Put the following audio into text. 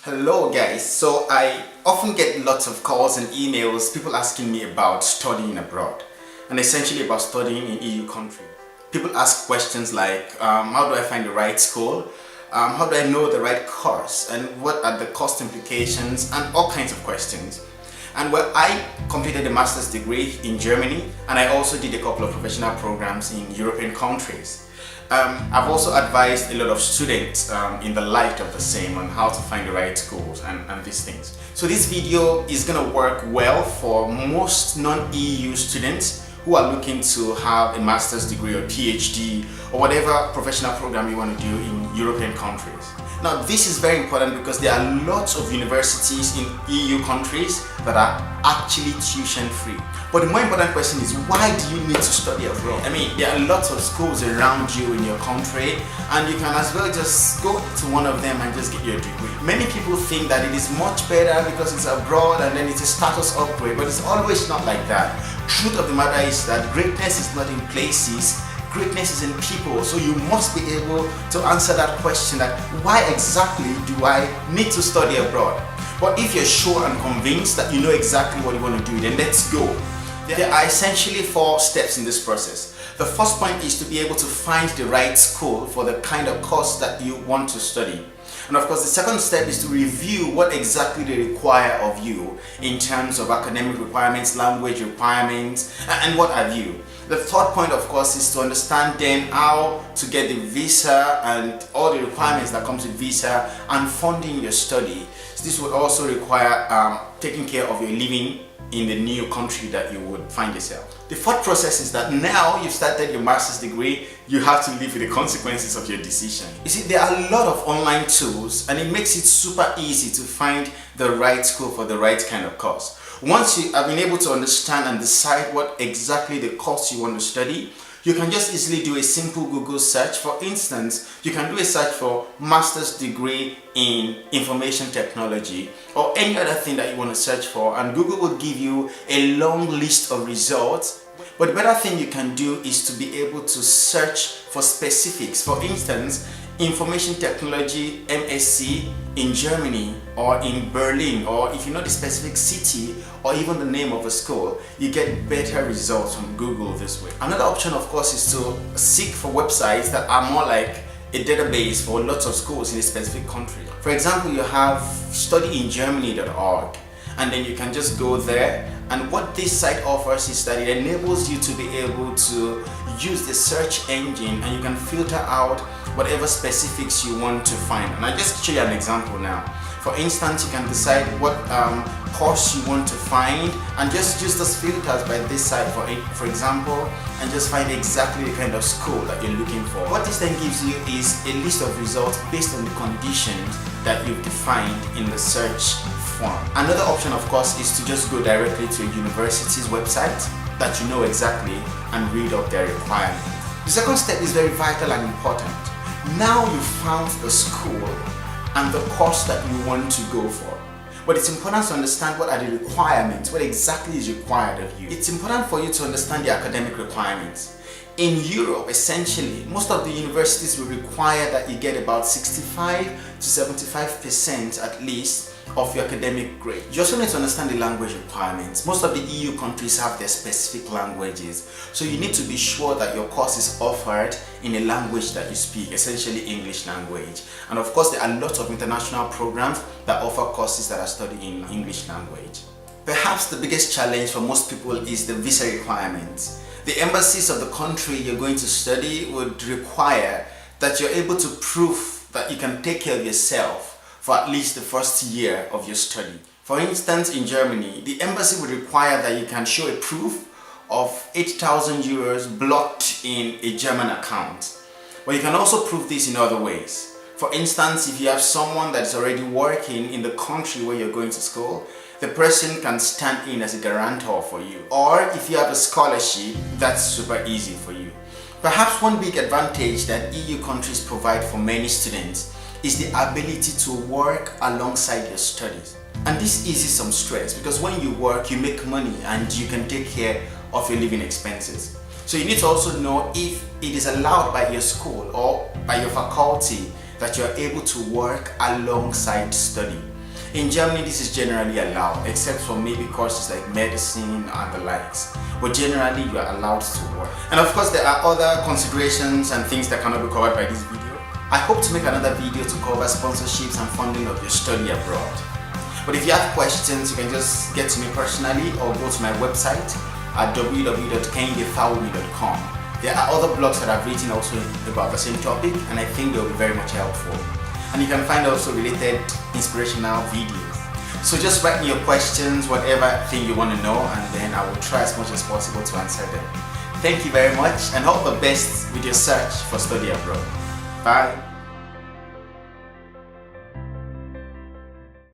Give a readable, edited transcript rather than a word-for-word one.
Hello guys, so I often get lots of calls and emails, people asking me about studying abroad and essentially about studying in EU countries. People ask questions like, how do I find the right school? How do I know the right course? And what are the cost implications? And all kinds of questions. And well, I completed a master's degree in Germany and I also did a couple of professional programs in European countries. I've also advised a lot of students in the light of the same on how to find the right schools and these things. So this video is going to work well for most non-EU students who are looking to have a master's degree or PhD or whatever professional program you want to do in European countries. Now this is very important because there are lots of universities in EU countries that are actually tuition free. But the more important question is, why do you need to study abroad? I mean, there are lots of schools around you in your country and you can as well just go to one of them and just get your degree. Many people think that it is much better because it's abroad and then it's a status upgrade, but it's always not like that. Truth of the matter is that greatness is not in places, greatness is in people. So you must be able to answer that question, that why exactly do I need to study abroad? But if you're sure and convinced that you know exactly what you want to do, then let's go. There are essentially 4 steps in this process. The first point is to be able to find the right school for the kind of course that you want to study. And of course, the second step is to review what exactly they require of you in terms of academic requirements, language requirements, and what have you. The third point, of course, is to understand then how to get the visa and all the requirements that comes with visa and funding your study. So this would also require taking care of your living in the new country that you would find yourself. The fourth process is that now you've started your master's degree, you have to live with the consequences of your decision. You see, there are a lot of online tools and it makes it super easy to find the right school for the right kind of course. Once you have been able to understand and decide what exactly the course you want to study, you can just easily do a simple Google search. For instance, you can do a search for master's degree in information technology or any other thing that you want to search for, and Google will give you a long list of results. But the better thing you can do is to be able to search for specifics. For instance, information technology MSc in Germany or in Berlin, or if you know the specific city or even the name of a school, you get better results from Google this way. Another option, of course, is to seek for websites that are more like a database for lots of schools in a specific country. For example, you have studyingermany.org, and then you can just go there, and what this site offers is that it enables you to be able to use the search engine and you can filter out whatever specifics you want to find. And I just show you an example now. For instance, you can decide what course you want to find and just use those filters by this site for example, and just find exactly the kind of school that you're looking for. What this then gives you is a list of results based on the conditions that you've defined in the search form. Another option, of course, is to just go directly to a university's website that you know exactly and read up their requirements. The second step is very vital and important. Now you've found the school and the course that you want to go for. But it's important to understand what are the requirements, what exactly is required of you. It's important for you to understand the academic requirements. In Europe, essentially, most of the universities will require that you get about 65 to 75% at least of your academic grade. You also need to understand the language requirements. Most of the EU countries have their specific languages, so you need to be sure that your course is offered in a language that you speak, essentially English language. And of course, there are lots of international programs that offer courses that are studied in English language. Perhaps the biggest challenge for most people is the visa requirements. The embassies of the country you're going to study would require that you're able to prove that you can take care of yourself for at least the first year of your study. For instance, in Germany, the embassy would require that you can show a proof of 8,000 euros blocked in a German account. But you can also prove this in other ways. For instance, if you have someone that's already working in the country where you're going to school, the person can stand in as a guarantor for you. Or if you have a scholarship, that's super easy for you. Perhaps one big advantage that EU countries provide for many students is the ability to work alongside your studies. And this eases some stress because when you work, you make money and you can take care of your living expenses. So you need to also know if it is allowed by your school or by your faculty that you are able to work alongside study. In Germany, this is generally allowed, except for maybe courses like medicine and the likes. But generally, you are allowed to work. And of course, there are other considerations and things that cannot be covered by this video. I hope to make another video to cover sponsorships and funding of your study abroad. But if you have questions, you can just get to me personally or go to my website at www.kehindefawumi.com. There are other blogs that I've written also about the same topic, and I think they'll be very much helpful. And you can find also related inspirational videos. So just write me your questions, whatever thing you want to know, and then I will try as much as possible to answer them. Thank you very much, and all the best with your search for study abroad. Bye.